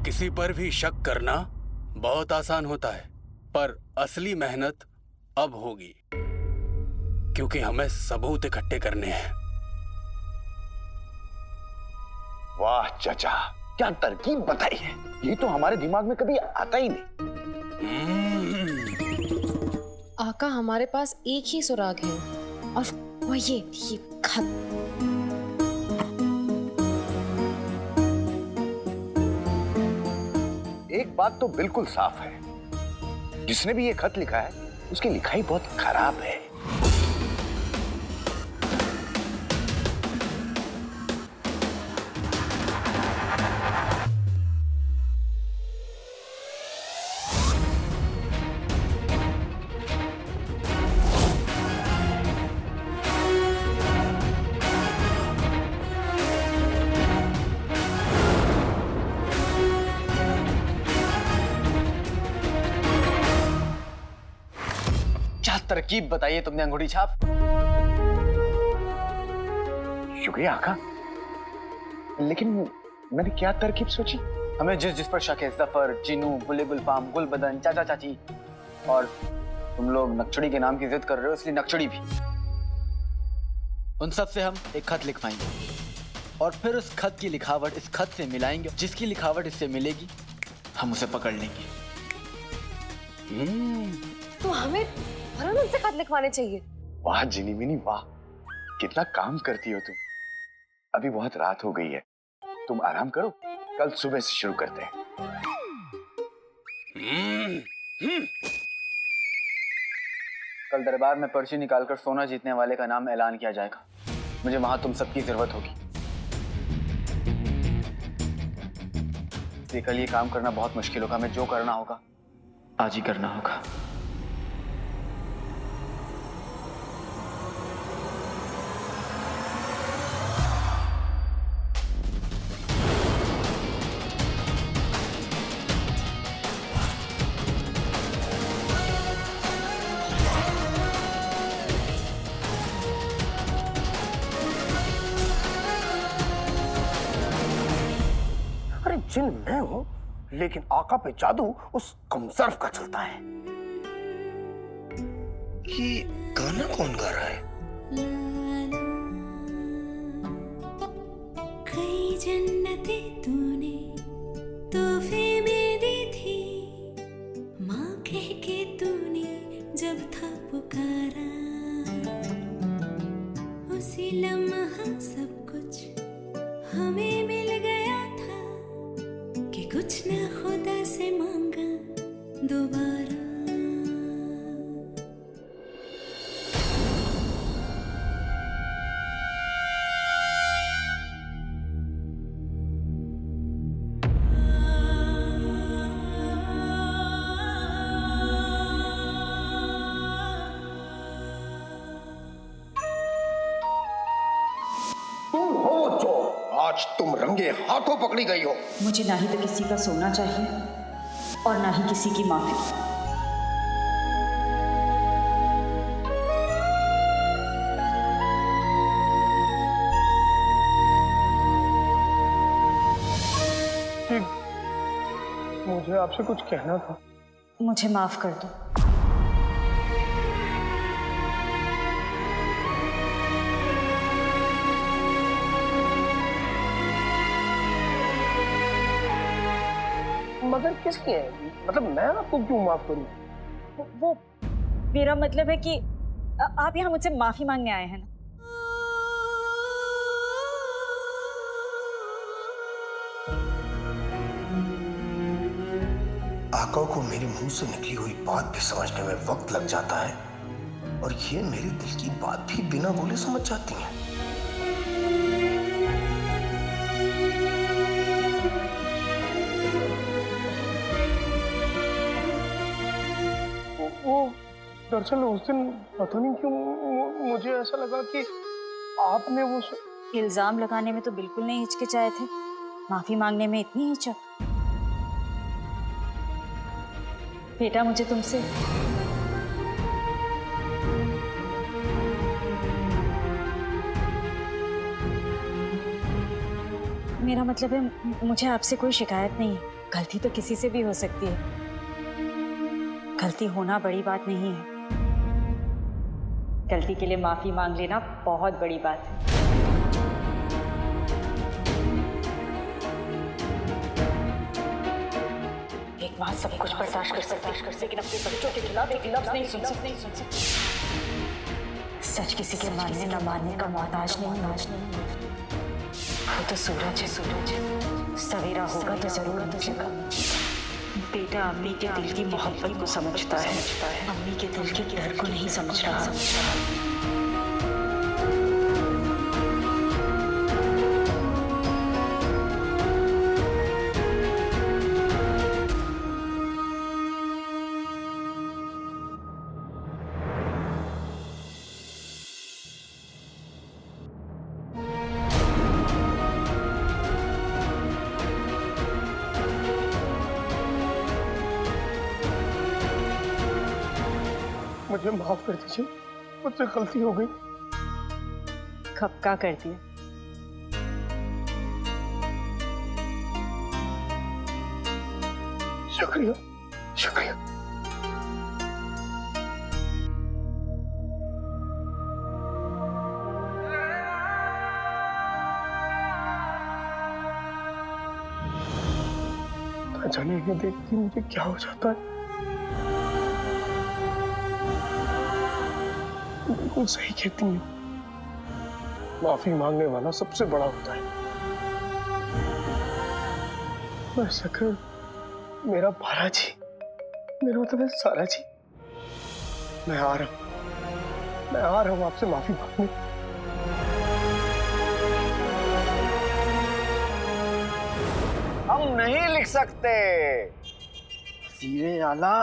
किसी पर भी शक करना बहुत आसान होता है, पर असली मेहनत अब होगी, क्योंकि हमें सबूत इकट्ठे करने हैं। वाह चाचा, क्या तरकीब बताई है। ये तो हमारे दिमाग में कभी आता ही नहीं। आका, हमारे पास एक ही सुराग है और वो ये खत। एक बात तो बिल्कुल साफ है, जिसने भी ये खत लिखा है उसकी लिखाई बहुत खराब है। तरकीब बताइए तुमने अंगूठी छाप। शुक्रिया आका, लेकिन मैंने क्या तरकीब सोची? हमें जिस पर शक है, जफर, जीनू, बुलेबुल पाम, गुलबदन, चाचा चाची, और तुम लोग नक्शड़ी के नाम की जिद कर रहे हो, इसलिए नक्शड़ी भी। उन सब से हम एक खत लिखवाएंगे और फिर उस खत की लिखावट इस खत से मिलाएंगे। जिसकी लिखावट इससे मिलेगी हम उसे पकड़ लेंगे। तो हमें फौरन उनसे खत लिखवाने चाहिए। वाह जिनी मिनी वाह, कितना काम करती हो तुम। अभी बहुत रात हो गई है, तुम आराम करो, कल सुबह से शुरू करते हैं। कल दरबार में पर्ची निकालकर सोना जीतने वाले का नाम ऐलान किया जाएगा। मुझे वहां तुम सबकी जरूरत होगी, इसलिए कल ये काम करना बहुत मुश्किल होगा। हमें जो करना होगा आज ही करना होगा। जिन मैं हूं, लेकिन आका पे जादू उस कमजर्फ का चलता है। ये गाना कौन गा रहा है? कई जन्नतें तूने तोहफे में दी थी, माँ कह के तूने जब था पुकारा, उसी लम्हा सब कुछ हमें मिल गया था, कि कुछ ना खुदा से मांगा दोबारा। तुम हो जो आज तुम रंगे हाथों पकड़ी गई हो। मुझे ना ही तो किसी का सोना चाहिए और ना ही किसी की माफी। मुझे आपसे कुछ कहना था। मुझे माफ कर दो। मगर किस लिए? मतलब मैं आपको क्यों माफ करूं? वो मेरा मतलब है कि आप यहाँ मुझसे माफी मांगने आए हैं ना। आका को मेरे मुंह से निकली हुई बात भी समझने में वक्त लग जाता है, और ये मेरे दिल की बात भी बिना बोले समझ जाती हैं। दरअसल उस दिन पता नहीं क्यों मुझे ऐसा लगा कि आपने वो इल्जाम लगाने में तो बिल्कुल नहीं हिचकिचाए थे, माफी मांगने में इतनी हिचक। बेटा, मुझे तुमसे मेरा मतलब है मुझे आपसे कोई शिकायत नहीं है। गलती तो किसी से भी हो सकती है, गलती होना बड़ी बात नहीं है। गलती के लिए माफी मांग लेना बहुत बड़ी बात है। एक माँ सब कुछ बर्दाश्त कर सकती है, लेकिन अपने बच्चों के खिलाफ एक लफ्ज नहीं सुन सकती। सच किसी के मानने न मानने का मोहताज नहीं। वो तो सूरज है, सवेरा होगा तो जरूर निकलेगा। बेटा अम्मी के दिल की मोहब्बत को समझता है, अम्मी के दिल के डर को नहीं समझ रहा। मुझे माफ कर दीजिए, मुझसे गलती हो गई। कब का कर दिया? शुक्रिया, शुक्रिया। न जाने ये देख के मुझे क्या हो जाता है। बिल्कुल सही कहती है, माफी मांगने वाला सबसे बड़ा होता है। मैं शक्कर, मेरा बाला जी, मेरा मतलब है सारा जी, मैं आ रहा हूं आपसे माफी मांगने। हम नहीं लिख सकते। सीरे आला,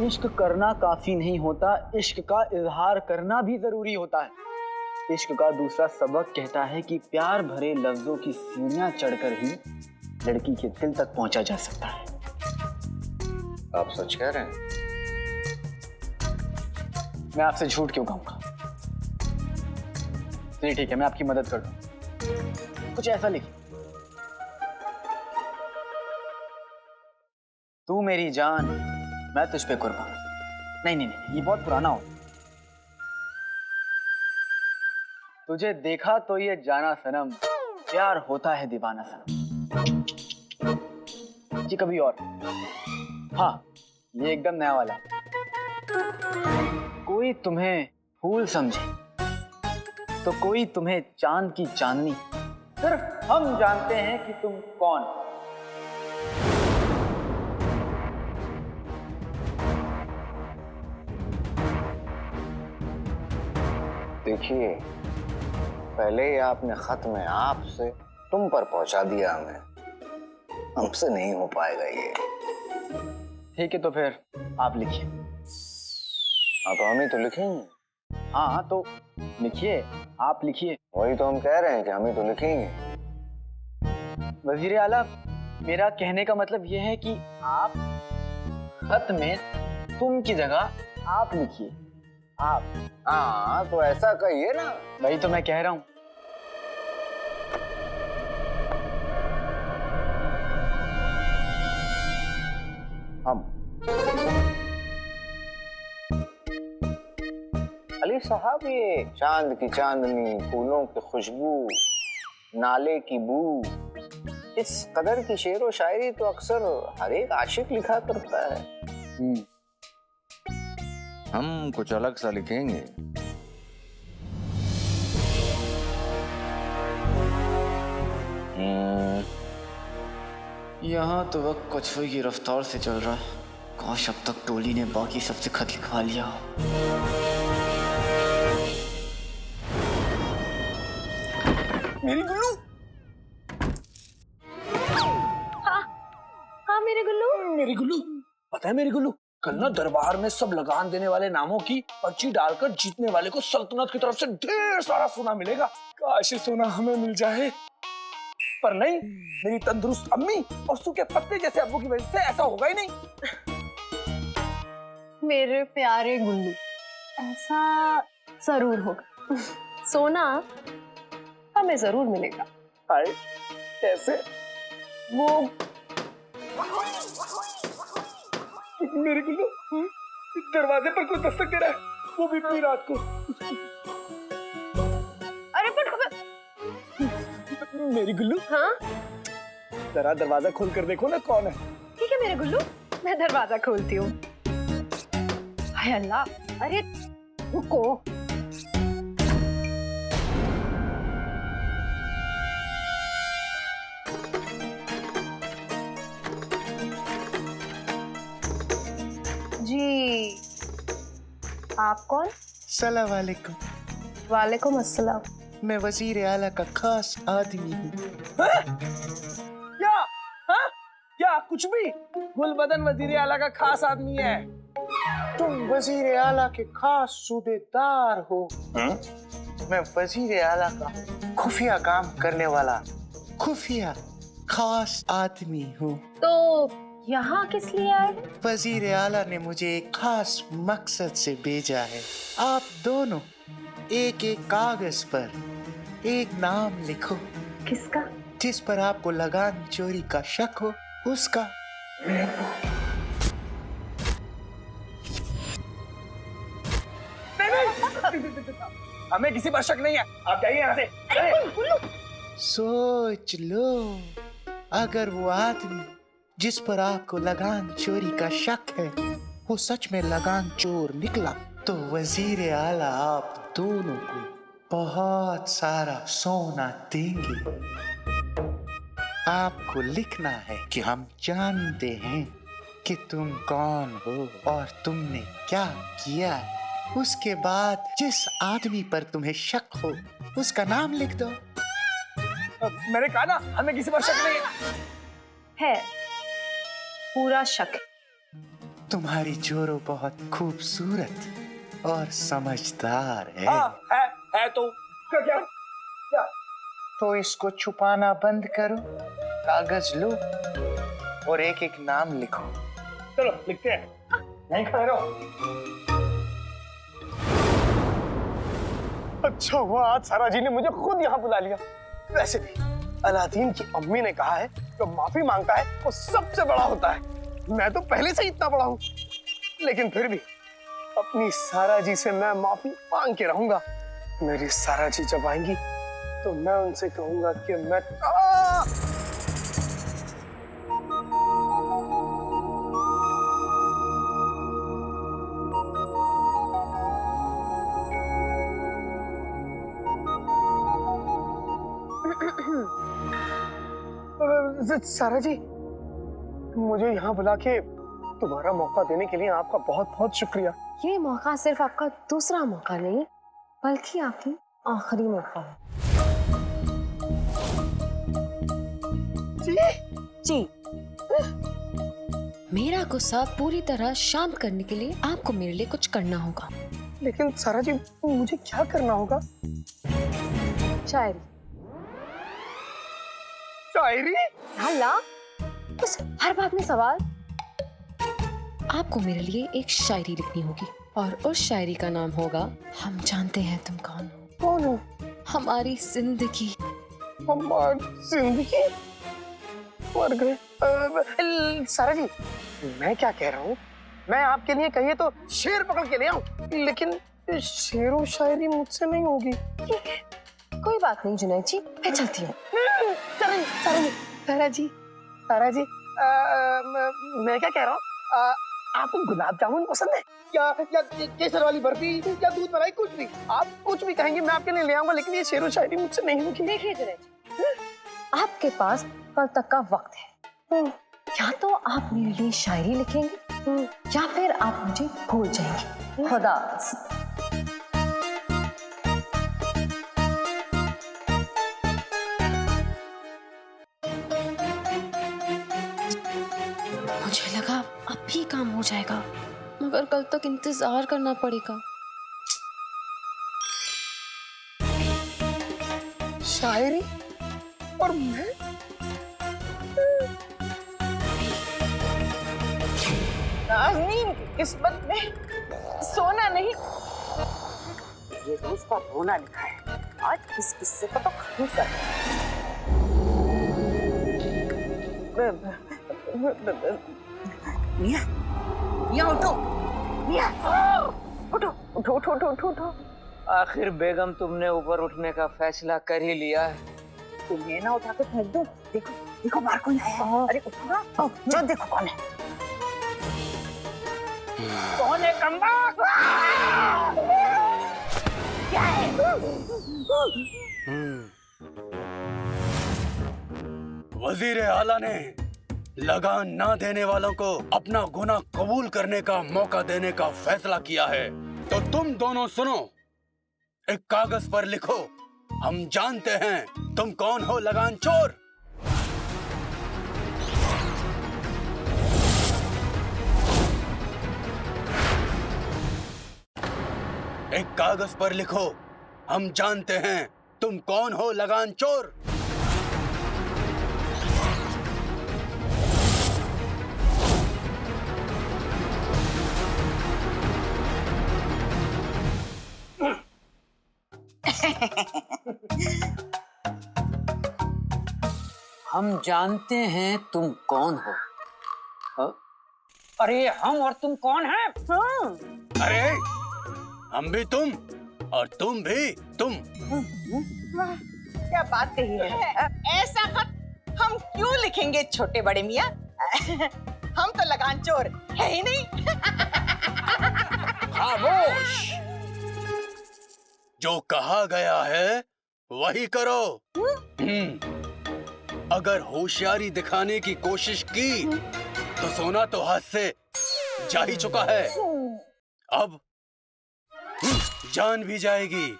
इश्क करना काफी नहीं होता, इश्क का इजहार करना भी जरूरी होता है। इश्क का दूसरा सबक कहता है कि प्यार भरे लफ्जों की सीढ़ियां चढ़कर ही लड़की के दिल तक पहुंचा जा सकता है। आप सच कह रहे हैं? मैं आपसे झूठ क्यों कहूंगा? चलिए ठीक है, मैं आपकी मदद कर दूं। कुछ ऐसा लिखिए, तू मेरी जान, मैं तुझ पे कुर्बान। नहीं, ये बहुत पुराना हो। तुझे देखा तो ये जाना सनम, प्यार होता है दीवाना सनम। जी कभी और। हाँ, ये एकदम नया वाला। कोई तुम्हें फूल समझे तो कोई तुम्हें चांद की चांदनी, सिर्फ हम जानते हैं कि तुम कौन। देखिए, पहले ही आपने खत में आप से तुम पर पहुंचा दिया हमें। हमसे नहीं हो पाएगा ये। ठीक है, तो फिर आप लिखिए। हाँ, तो हम ही तो लिखेंगे। हाँ तो लिखिए, आप लिखिए। वही तो हम कह रहे हैं कि हम ही तो लिखेंगे। वजीर आला, मेरा कहने का मतलब यह है कि आप खत में तुम की जगह आप लिखिए। आप। हाँ, तो ऐसा कहिए ना। वही तो मैं कह रहा हूं। हम। अली साहब, ये चांद की चांदनी, फूलों की खुशबू, नाले की बू, इस कदर की शेर व शायरी तो अक्सर हर एक आशिक लिखा करता है। हम कुछ अलग सा लिखेंगे। यहाँ तो वक्त कछुए की रफ्तार से चल रहा है। काश अब तक टोली ने बाकी सबसे खत लिखवा लिया हो। मेरी गुल्लू। हाँ मेरे गुल्लू। मेरी गुल्लू, पता है मेरी गुल्लू, कल ना दरबार में सब लगान देने वाले नामों की पर्ची डालकर जीतने वाले को सल्तनत की तरफ से ढेर सारा सोना मिलेगा। काश ये सोना हमें मिल जाए, पर नहीं, मेरी तंदुरुस्त अम्मी और सूखे पत्ते जैसे अब्बू की वजह से ऐसा होगा ही नहीं। मेरे प्यारे गुल्लू, ऐसा जरूर होगा। सोना हमें जरूर मिलेगा। हाय, कैसे? वो मेरे गुल्लू, दरवाजे पर कोई दस्तक दे रहा है, वो भी इतनी रात को। अरे पर मेरी गुल्लू, हाँ जरा दरवाजा खोल कर देखो ना कौन है। ठीक है मेरे गुल्लू, मैं दरवाजा खोलती हूँ। हाय अल्लाह, अरे रुको। जी, आप कौन? सलाम वालेकुम। वालेकुम अस्सलाम। मैं वजीर आला का खास आदमी हूँ। क्या? हाँ? क्या कुछ भी? गुलबदन वजीर आला का खास आदमी है। तुम वजीर आला के खास सूबेदार हो। मैं वजीर आला का खुफिया काम करने वाला खुफिया खास आदमी हूँ। तो यहाँ किस लिए आए? वजीर आला ने मुझे एक खास मकसद से भेजा है। आप दोनों एक एक कागज पर एक नाम लिखो। किसका? जिस पर आपको लगान चोरी का शक हो उसका। हमें किसी पर शक नहीं है, आप जाइए यहाँ से। सोच लो, अगर वो आदमी जिस पर आपको लगान चोरी का शक है वो सच में लगान चोर निकला, तो वजीर आला आप दोनों को बहुत सारा सोना देंगे। आपको लिखना है कि हम जानते हैं कि तुम कौन हो और तुमने क्या किया। उसके बाद जिस आदमी पर तुम्हें शक हो उसका नाम लिख दो। मैंने कहा ना, हमें किसी पर शक नहीं है। पूरा शक। तुम्हारी जोरो बहुत खूबसूरत और समझदार है। हाँ, है तो क्या? तो इसको छुपाना बंद करो, कागज लो और एक एक नाम लिखो। चलो लिखते हैं। नहीं खड़े रहो। अच्छा हुआ आज सारा जी ने मुझे खुद यहाँ बुला लिया। वैसे भी अलादीन की अम्मी ने कहा है जो माफी मांगता है वो सबसे बड़ा होता है। मैं तो पहले से ही इतना बड़ा हूँ, लेकिन फिर भी अपनी सारा जी से मैं माफी मांग के रहूंगा। मेरी सारा जी जब आएंगी तो मैं उनसे कहूंगा कि मैं सारा जी, मुझे यहाँ बुला के तुम्हारा मौका देने के लिए आपका बहुत बहुत शुक्रिया। ये मौका सिर्फ आपका दूसरा मौका नहीं, बल्कि आपकी आखिरी मौका है। जी? जी। मेरा गुस्सा पूरी तरह शांत करने के लिए आपको मेरे लिए कुछ करना होगा। लेकिन सारा जी, मुझे क्या करना होगा? शायरी। शायरी? हल्ला, बस हर बात में सवाल। आपको मेरे लिए एक शायरी लिखनी होगी और उस शायरी का नाम होगा हम जानते हैं तुम कौन हो। कौन हो? हमारी जिंदगी। हमारी जिंदगी? मर गए। सारा जी, मैं क्या कह रहा हूँ, मैं आपके लिए कहिए तो शेर पकड़ के ले आऊं, लेकिन शेरो शायरी मुझसे नहीं होगी। कोई बात नहीं जुनैद जी, मैं चलती हूँ। सारा जी, मैं क्या कह रहा हूँ, आपको गुलाब जामुन पसंद है या केसर वाली बर्फी या दूध मलाई, कुछ भी, आप कुछ भी कहेंगे मैं आपके लिए ले आऊंगा, लेकिन ये शेरो शायरी मुझसे नहीं होगी। देखिए जुनैद जी, आपके पास कल तक का वक्त है। या तो आप मेरे लिए शायरी लिखेंगे या फिर आप मुझे भूल जाएंगे। खुदा हाफ़िज़। मुझे लगा अब भी काम हो जाएगा, मगर कल तक इंतजार करना पड़ेगा। शायरी और मैं? नाज़नीन की किस्मत में सोना नहीं, ये रोज का रोना लिखा है। आज इस किस्से को तो खरीद कर मिया, मिया उठो, मिया उठो उठो उठो उठो उठो उठो। आखिर बेगम तुमने ऊपर उठने का फैसला कर ही लिया है। तुम्हें ना उठा के फेंक दो। देखो देखो बाहर कोई आया है। अरे उठो ना, जो देखो कौन है। कौन है कम्बा? क्या है? वजीर आला ने लगान ना देने वालों को अपना गुनाह कबूल करने का मौका देने का फैसला किया है। तो तुम दोनों सुनो, एक कागज पर लिखो, हम जानते हैं तुम कौन हो लगान चोर। एक कागज पर लिखो, हम जानते हैं तुम कौन हो लगान चोर। हम जानते हैं तुम कौन हो। अरे हम और तुम कौन हैं? अरे हम भी तुम और तुम भी तुम। वाह, क्या बात कही है। ऐसा खत हम क्यों लिखेंगे छोटे बड़े मियाँ? हम तो लगान चोर है ही नहीं। खामोश, जो कहा गया है वही करो। अगर होशियारी दिखाने की कोशिश की तो सोना तो हाथ से जा ही चुका है, अब जान भी जाएगी।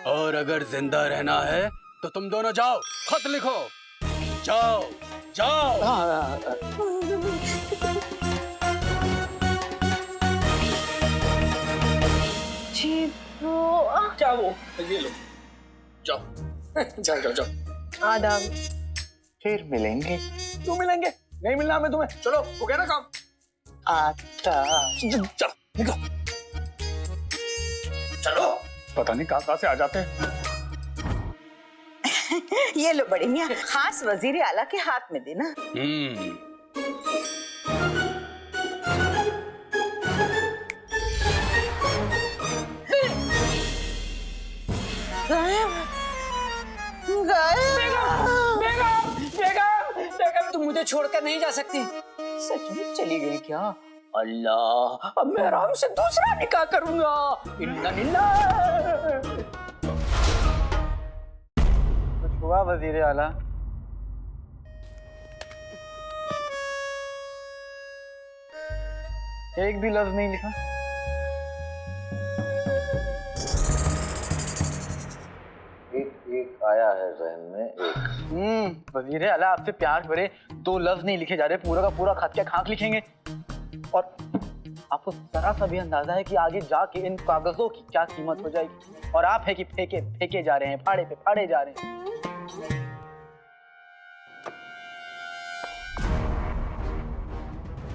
और अगर जिंदा रहना है तो तुम दोनों जाओ, खत लिखो, जाओ जाओ। जी वो क्या वो? ये लो, जाओ जाओ जाओ जाओ। आदाब। फिर मिलेंगे। क्यों मिलेंगे? नहीं मिलना हमें तुम्हें। चलो हो गया ना काम। आता चलो निकलो, चलो। पता नहीं कहाँ से आ जाते हैं। ये लो बड़े मियाँ, खास वजीर आला के हाथ में देना। बेगम तुम मुझे छोड़कर नहीं जा सकती। सच में चली गई क्या? अल्लाह, अब मैं आराम से दूसरा निकाह करूंगा। इन्ना लिल्लाह। कुछ हुआ वजीर आला? एक भी लफ्ज नहीं लिखा। एक आया है जहन में, एक। वजीर आला आपसे प्यार भरे 2 लफ्ज नहीं लिखे जा रहे, पूरा का पूरा खत क्या खाक लिखेंगे? और आपको जरा सा भी अंदाजा है कि आगे जाके इन कागजों की क्या कीमत हो जाएगी? और आप है कि फेंके फेंके जा रहे हैं, फाड़े पे फाड़े जा रहे हैं।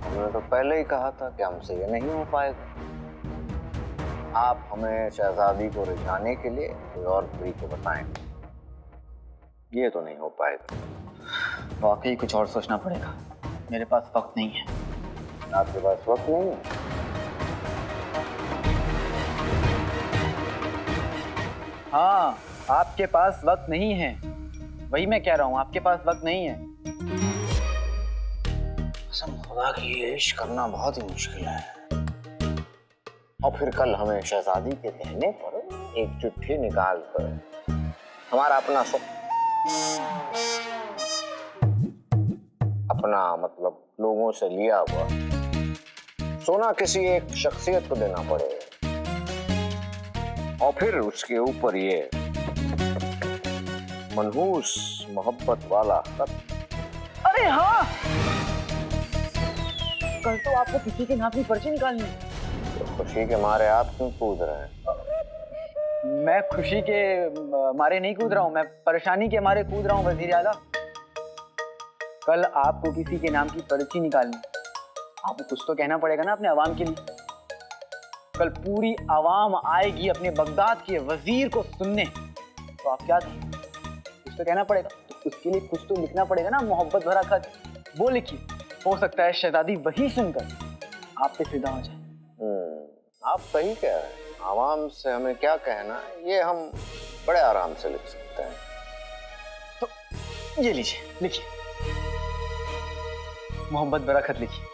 हमने तो पहले ही कहा था कि हमसे ये नहीं हो पाएगा। आप हमें शहजादी को रिझाने के लिए कोई और तरीके बताएंगे, ये तो नहीं हो पाएगा। वाकई कुछ और सोचना पड़ेगा, मेरे पास वक्त नहीं है। आपके पास वक्त नहीं है? हाँ, आपके पास वक्त नहीं है, वही मैं कह रहा हूँ, आपके पास वक्त नहीं है। कसम खुदा की, ये इश्क करना बहुत ही मुश्किल है। और फिर कल हमें शहजादी के कहने पर एक चिट्ठी निकाल कर हमारा अपना मतलब लोगों से लिया हुआ सोना किसी एक शख्सियत को देना पड़ेगा, और फिर उसके ऊपर ये मनहूस मोहब्बत वाला खत। अरे हाँ, कल तो आपको किसी के नाम की पर्ची निकालनी है। तो खुशी के मारे आप क्यों कूद रहे हैं? मैं खुशी के मारे नहीं कूद रहा हूँ, मैं परेशानी के मारे कूद रहा हूँ वजीर आला। कल आपको किसी के नाम की पर्ची निकालनी, आपको कुछ तो कहना पड़ेगा ना अपने अवाम के लिए। कल पूरी अवाम आएगी अपने बगदाद के वजीर को सुनने, तो आप क्या कहें? कुछ तो कहना पड़ेगा। तो उसके लिए कुछ तो लिखना पड़ेगा ना, मोहब्बत भरा खत। वो लिखिए, हो सकता है शहजादी वही सुनकर आप पे फिदा हो जाए। आप सही कह रहे हैं। आवाम से हमें क्या कहना, ये हम बड़े आराम से लिख सकते हैं। तो ये लीजिए, लिखिए, मोहब्बत भरा खत लिखिए।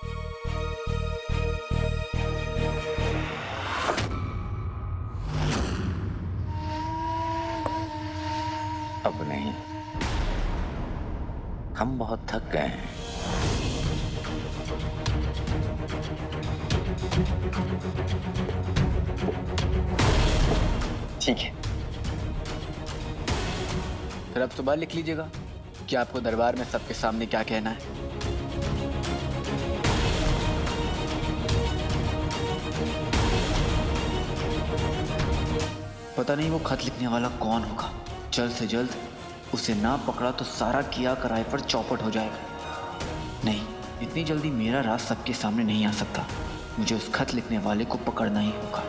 अब नहीं, हम बहुत थक गए हैं। ठीक है, फिर अब सुबह लिख लीजिएगा कि आपको दरबार में सबके सामने क्या कहना है। पता नहीं वो खत लिखने वाला कौन होगा। जल्द से जल्द उसे ना पकड़ा तो सारा किया कराए पर चौपट हो जाएगा। नहीं, इतनी जल्दी मेरा राज सबके सामने नहीं आ सकता। मुझे उस खत लिखने वाले को पकड़ना ही होगा।